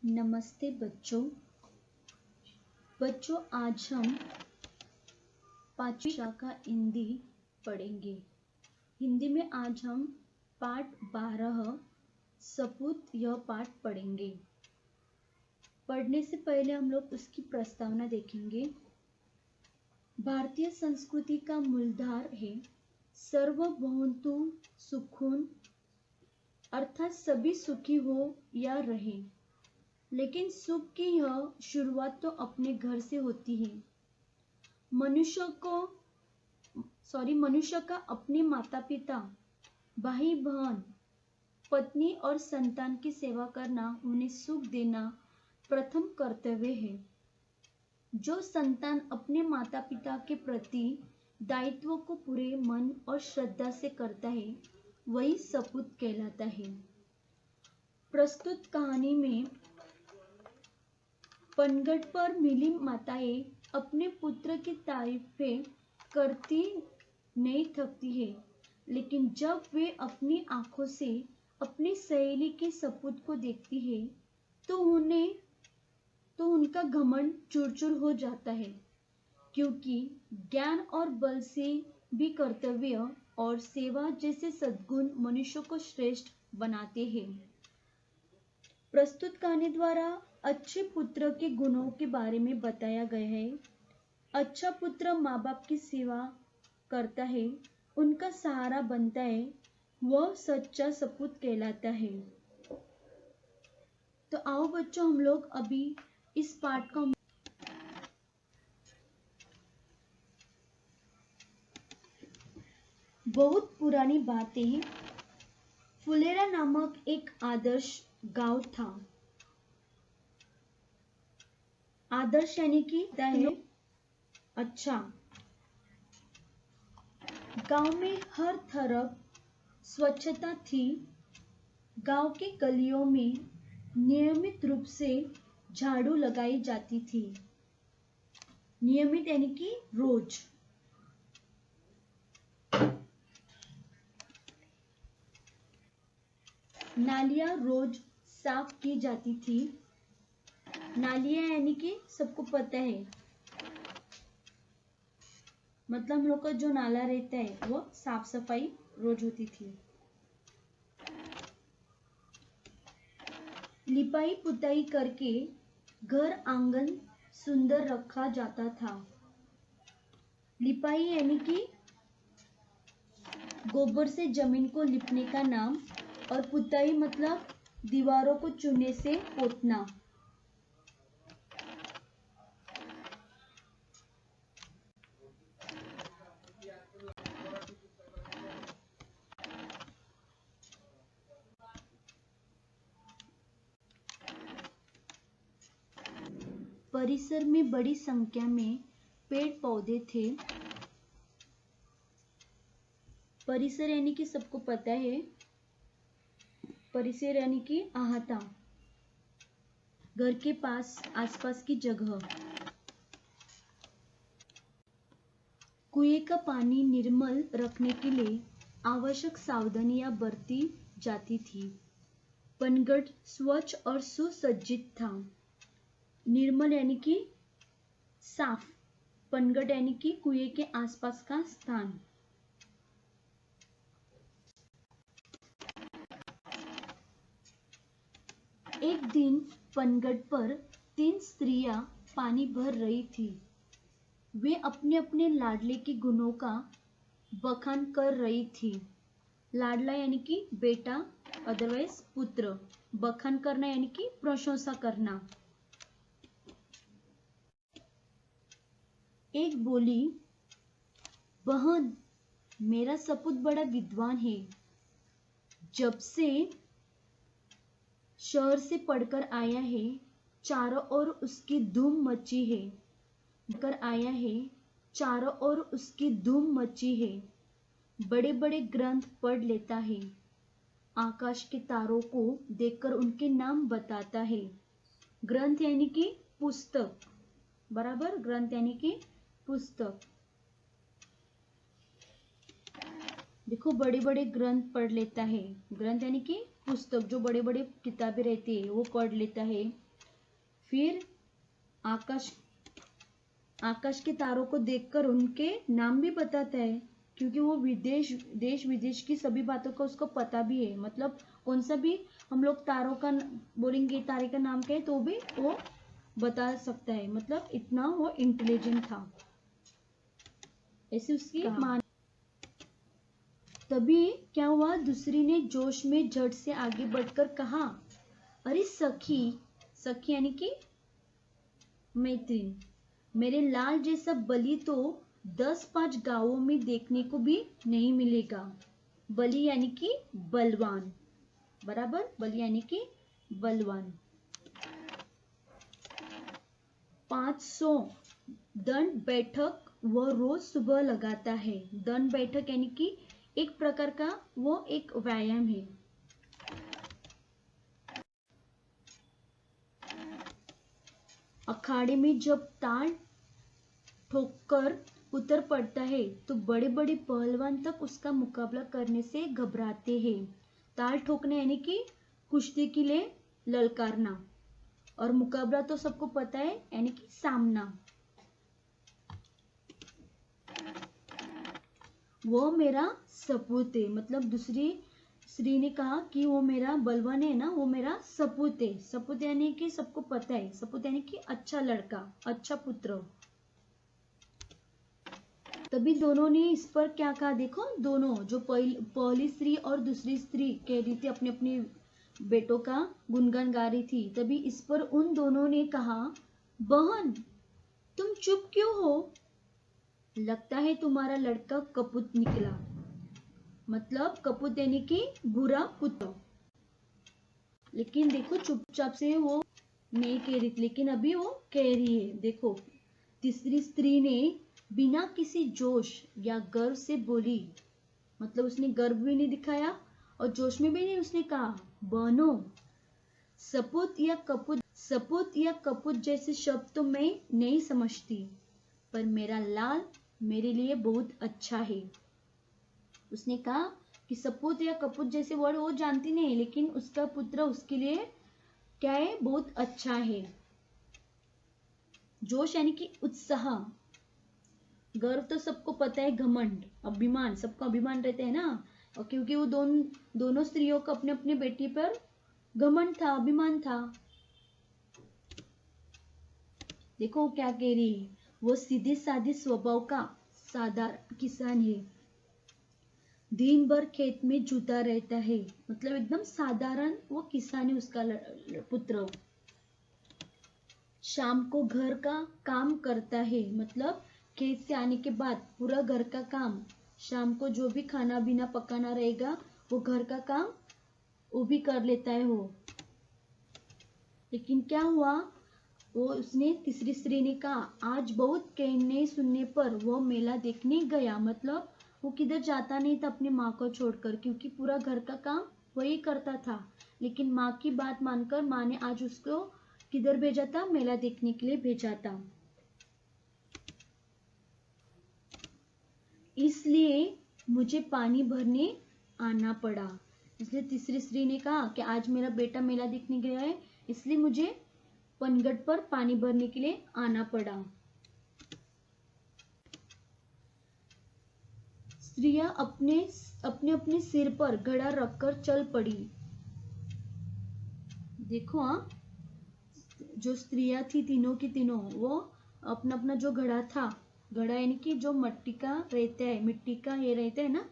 नमस्ते बच्चों आज हम पांचवी कक्षा का हिंदी पढ़ेंगे। हिंदी में आज हम पाठ 12 सपूत यह पाठ पढ़ेंगे। पढ़ने से पहले हम लोग उसकी प्रस्तावना देखेंगे। भारतीय संस्कृति का मूलधार है सर्वभौमतु सुखून, अर्थात सभी सुखी हो या रहे, लेकिन सुख की यह शुरुआत तो अपने घर से होती है। मनुष्य का अपने माता पिता, भाई बहन, पत्नी और संतान की सेवा करना, उन्हें सुख देना प्रथम कर्तव्य है। जो संतान अपने माता पिता के प्रति दायित्व को पूरे मन और श्रद्धा से करता है वही सपूत कहलाता है। प्रस्तुत कहानी में पनघट पर मिली माताएं अपने पुत्र की तारीफें करती नहीं थकती है, लेकिन जब वे अपनी आंखों से अपनी सहेली के सपूत को देखती है तो उनका घमंड चूर-चूर हो जाता है, क्योंकि ज्ञान और बल से भी कर्तव्य और सेवा जैसे सद्गुण मनुष्य को श्रेष्ठ बनाते हैं। प्रस्तुत कहानी द्वारा अच्छे पुत्र के गुणों के बारे में बताया गया है। अच्छा पुत्र माँ बाप की सेवा करता है, उनका सहारा बनता है, वह सच्चा सपूत कहलाता है। तो आओ बच्चों, हम लोग अभी इस पाठ का बहुत पुरानी बात है। फुलेरा नामक एक आदर्श गांव था। आदर्श यानी कि अच्छा। गांव में हर तरफ स्वच्छता थी। गांव के गलियों में नियमित रूप से झाड़ू लगाई जाती थी। नियमित यानी कि रोज। नालियां रोज साफ की जाती थी। नालियां यानी कि सबको पता है, मतलब हम लोग का जो नाला रहता है वो साफ सफाई रोज होती थी। लिपाई पुताई करके घर आंगन सुंदर रखा जाता था। लिपाई यानी कि गोबर से जमीन को लिपने का नाम, और पुताई मतलब दीवारों को चूने से पोतना। परिसर में बड़ी संख्या में पेड़ पौधे थे। परिसर यानी कि सबको पता है, परिसर यानी कि अहाता, घर के पास आसपास की जगह। कुएं का पानी निर्मल रखने के लिए आवश्यक सावधानियां बरती जाती थी। पनघट स्वच्छ और सुसज्जित था। निर्मल यानी कि साफ, पनघट यानी कि कुएं के आसपास का स्थान। एक दिन पनघट पर 3 स्त्रियां पानी भर रही थी। वे अपने अपने लाडले के गुणों का बखान कर रही थी। लाडला यानी कि बेटा, अदरवाइज पुत्र। बखान करना यानी कि प्रशंसा करना। एक बोली, बहन, मेरा सपूत बड़ा विद्वान है। जब से शहर से पढ़कर आया है, चारों ओर उसकी धूम मची है। चारों ओर उसकी धूम मची है। बड़े बड़े ग्रंथ पढ़ लेता है। आकाश के तारों को देखकर उनके नाम बताता है। ग्रंथ यानी कि पुस्तक, बराबर। ग्रंथ यानी कि पुस्तक। देखो, बड़े बड़े ग्रंथ पढ़ लेता है। ग्रंथ यानी कि पुस्तक, जो बड़े बड़े किताबें रहती है वो पढ़ लेता है। फिर आकाश आकाश के तारों को देखकर उनके नाम भी बताता है, क्योंकि वो देश विदेश की सभी बातों का उसको पता भी है। मतलब कौन सा भी हम लोग तारों का बोलेंगे, तारे का नाम क्या है तो भी वो बता सकता है। मतलब इतना वो इंटेलिजेंट था, ऐसी उसकी मान। तभी क्या हुआ, दूसरी ने जोश में झट से आगे बढ़कर कहा, अरे सखी, सखी यानी कि मैत्रीन, मेरे लाल जैसा बलि तो 10-5 गांवों में देखने को भी नहीं मिलेगा। बलि यानी कि बलवान, बराबर, बलि यानी कि बलवान। 500 दंड बैठक वह रोज सुबह लगाता है। दंड बैठक यानी कि एक प्रकार का वो एक व्यायाम है। अखाड़े में जब ताल ठोककर उतर पड़ता है तो बड़े बड़े पहलवान तक उसका मुकाबला करने से घबराते हैं। ताल ठोकना यानी कि कुश्ती के लिए ललकारना, और मुकाबला तो सबको पता है यानी कि सामना। वो मेरा सपूत है, मतलब दूसरी स्त्री ने कहा कि वो मेरा बलवान है ना, वो मेरा सपूत है। सपूत यानी कि सबको पता है, सपूत यानी कि अच्छा लड़का, अच्छा पुत्र। तभी दोनों ने इस पर क्या कहा, देखो दोनों, जो पहली स्त्री और दूसरी स्त्री कह रही थी, अपने अपने बेटों का गुणगान गा रही थी। तभी इस पर उन दोनों ने कहा, बहन तुम चुप क्यों हो? लगता है तुम्हारा लड़का कपूत निकला। मतलब कपूत यानी कि बुरा पुत्र। लेकिन देखो चुपचाप से वो नहीं कह रही थी, लेकिन अभी वो कह रही है। देखो तीसरी स्त्री ने बिना किसी जोश या गर्व से बोली, मतलब उसने गर्व भी नहीं दिखाया और जोश में भी नहीं। उसने कहा, बहनों, सपूत या कपूत जैसे शब्द तो मैं नहीं समझती, पर मेरा लाल मेरे लिए बहुत अच्छा है। उसने कहा कि सपूत या कपूत जैसे वर्ड वो जानती नहीं, लेकिन उसका पुत्र उसके लिए क्या है, बहुत अच्छा है। जोश यानी कि उत्साह, गर्व तो सबको पता है, घमंड, अभिमान, सबको अभिमान रहते हैं ना। और क्योंकि वो दोनों स्त्रियों को अपने अपने बेटी पर घमंड था, अभिमान था। देखो क्या कह रही है, वो सीधे साधे स्वभाव का साधारण किसान है, दिन भर खेत में जुटा रहता है। मतलब एकदम साधारण वो किसान है उसका पुत्र। शाम को घर का काम करता है, मतलब खेत से आने के बाद पूरा घर का काम, शाम को जो भी खाना पीना पकाना रहेगा वो घर का काम वो भी कर लेता है वो। लेकिन क्या हुआ, वो उसने तीसरी स्त्री ने कहा, आज बहुत कहने सुनने पर वो मेला देखने गया। मतलब वो किधर जाता नहीं था अपनी माँ को छोड़कर, क्योंकि पूरा घर का काम वही करता था। लेकिन माँ की बात मानकर माँ ने आज उसको किधर भेजा था, मेला देखने के लिए भेजा था। इसलिए मुझे पानी भरने आना पड़ा। इसलिए तीसरी स्त्री ने कहा कि आज मेरा बेटा मेला देखने गया है, इसलिए मुझे पनघट पर पानी भरने के लिए आना पड़ा। स्त्रियां अपने अपने सिर पर घड़ा रखकर चल पड़ी। देखो जो स्त्रियां थी तीनों की तीनों, वो अपना अपना जो घड़ा था, घड़ा यानी कि जो मिट्टी का रहता है, मिट्टी का ये रहता है ना,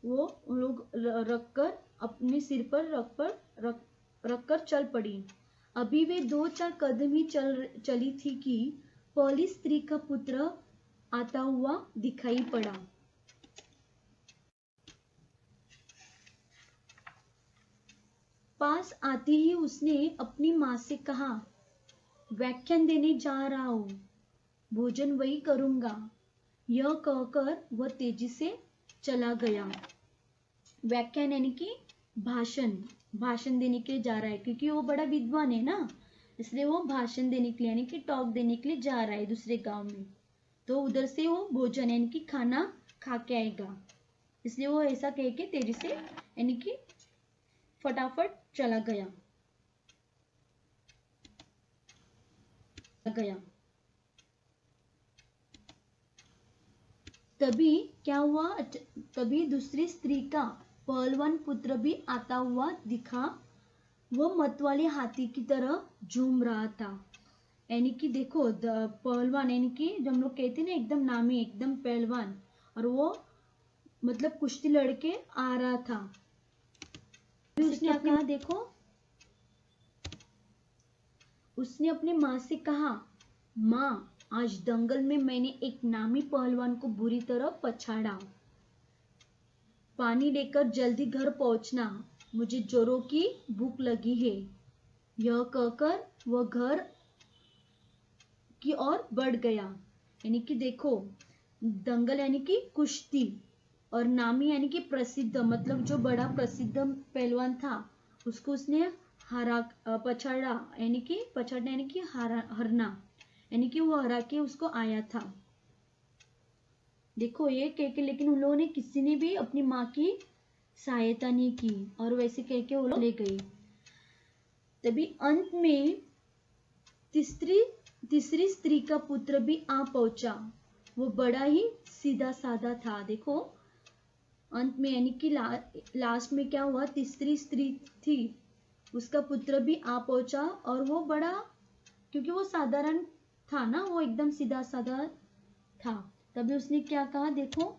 वो उन लोग रखकर अपने सिर पर रखकर चल पड़ी। अभी वे 2-4 कदम ही चली थी कि पहली स्त्री का पुत्र आता हुआ दिखाई पड़ा। पास आते ही उसने अपनी माँ से कहा, व्याख्यान देने जा रहा हूं, भोजन वही करूंगा। यह कहकर वह तेजी से चला गया। व्याख्यान यानी कि भाषण देने के लिए जा रहा है, क्योंकि वो बड़ा विद्वान है ना, इसलिए वो भाषण देने के लिए यानी कि टॉक देने के लिए जा रहा है दूसरे गांव में। तो उधर से वो भोजन यानी कि खाना खा के आएगा, इसलिए वो ऐसा कह के तेजी से यानी कि फटाफट चला गया। गया। तभी क्या हुआ, तभी दूसरी स्त्री का पहलवान पुत्र भी आता हुआ दिखा। वो मतवाले हाथी की तरह झूम रहा था। यानी कि देखो पहलवान, यानी कि जो हम लोग कहते हैं ना एकदम नामी एकदम पहलवान, और वो मतलब कुश्ती लड़के आ रहा था। उसने क्या कहा देखो, उसने अपनी माँ से कहा, माँ आज दंगल में मैंने एक नामी पहलवान को बुरी तरह पछाड़ा। पानी लेकर जल्दी घर पहुंचना, मुझे जोरों की भूख लगी है। यह कहकर वह घर की ओर बढ़ गया। यानी कि देखो दंगल यानी कि कुश्ती, और नामी यानी कि प्रसिद्ध, मतलब जो बड़ा प्रसिद्ध पहलवान था उसको उसने पछाड़ा, यानी कि पछाड़ना यानी कि हरना, यानी कि वो हरा के उसको आया था। देखो ये कह के, लेकिन उन लोगों ने किसी ने भी अपनी माँ की सहायता नहीं की, और वैसे कह के वो लोग ले गए। तभी अंत में तीसरी स्त्री का पुत्र भी आ पहुंचा। वो बड़ा ही सीधा साधा था। देखो अंत में यानी कि लास्ट में क्या हुआ, तीसरी स्त्री थी, उसका पुत्र भी आ पहुंचा, और वो बड़ा, क्योंकि वो साधारण था ना, वो एकदम सीधा साधा था। तभी उसने क्या कहा देखो,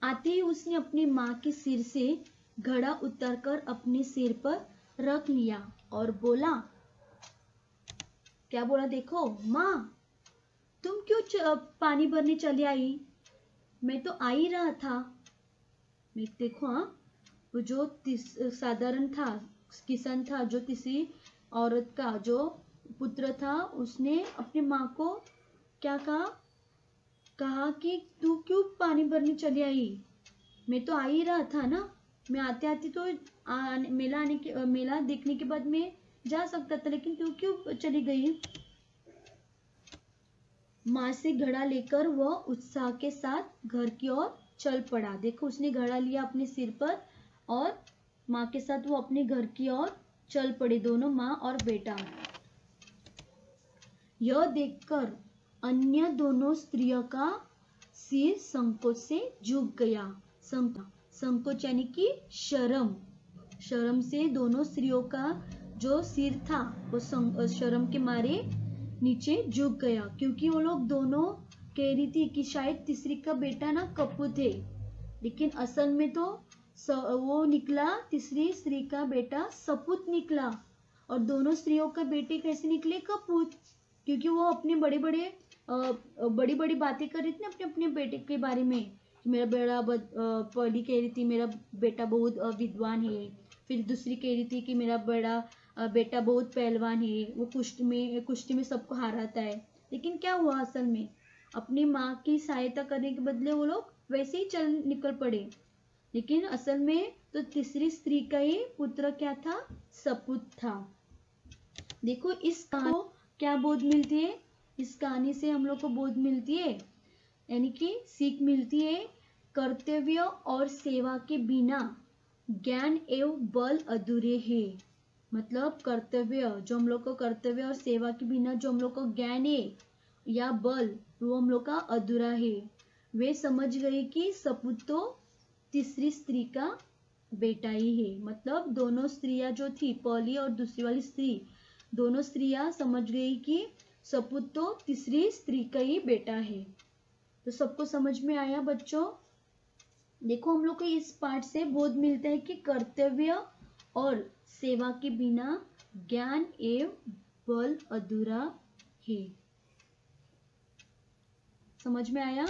आते ही उसने अपनी माँ के सिर से घड़ा उतारकर अपने सिर पर रख लिया और बोला, क्या बोला देखो, माँ तुम क्यों पानी भरने चली आई? मैं तो आ ही रहा था। मैं देखो हाँ, वो जो साधारण था, किसान था, जो तीसरी औरत का जो पुत्र था, उसने अपनी माँ को क्या कहा कि तू क्यों पानी भरने चली आई? मैं तो आ ही रहा था ना, मैं आते आते तो मेला देखने के बाद मैं जा सकता था, लेकिन तू क्यों चली गई? माँ से घड़ा लेकर वह उत्साह के साथ घर की ओर चल पड़ा। देखो उसने घड़ा लिया अपने सिर पर, और माँ के साथ वो अपने घर की ओर चल पड़े, दोनों माँ और बेटा। यह देखकर अन्य दोनों स्त्रियों का सिर संकोच से झुक गया। संकोच यानी कि शर्म से दोनों स्त्रियों का जो सिर था वो शर्म के मारे नीचे झुक गया, क्योंकि वो लोग दोनों कह रही थी कि शायद तीसरी का बेटा ना कपूत है, लेकिन असल में तो वो निकला, तीसरी स्त्री का बेटा सपूत निकला। और दोनों स्त्रियों के बेटे कैसे निकले? कपूत, क्योंकि वो अपने बड़ी बड़ी बातें कर रही थी ना अपने अपने बेटे के बारे में। मेरा बेटा पहली कह रही थी मेरा बेटा बहुत विद्वान है, फिर दूसरी कह रही थी कि मेरा बेटा बहुत पहलवान है, वो कुश्ती में सबको हराता है। लेकिन क्या हुआ असल में, अपनी माँ की सहायता करने के बदले वो लोग वैसे ही निकल पड़े। लेकिन असल में तो तीसरी स्त्री का ही पुत्र क्या था? सपूत था। देखो इस कहानी को क्या बोध मिलती है? इस कहानी से हम लोग को बोध मिलती है, यानी कि सीख मिलती है, कर्तव्य और सेवा के बिना ज्ञान एवं बल अधूरे हैं। मतलब कर्तव्य, जो हम लोग को कर्तव्य और सेवा के बिना जो हम लोग को ज्ञान है या बल, वो हम लोग का अधूरा है। वे समझ गए कि सपूत तो तीसरी स्त्री का बेटा ही है। मतलब दोनों स्त्रियां जो थी, पहली और दूसरी वाली स्त्री, दोनों स्त्रियां समझ गई कि सपूत तो तीसरी स्त्री का ही बेटा है। तो सबको समझ में आया बच्चों? देखो हम लोग को इस पाठ से बोध मिलता है कि कर्तव्य और सेवा के बिना ज्ञान एवं बल अधूरा है। समझ में आया?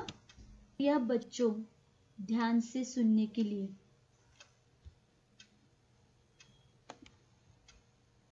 या बच्चों ध्यान से सुनने के लिए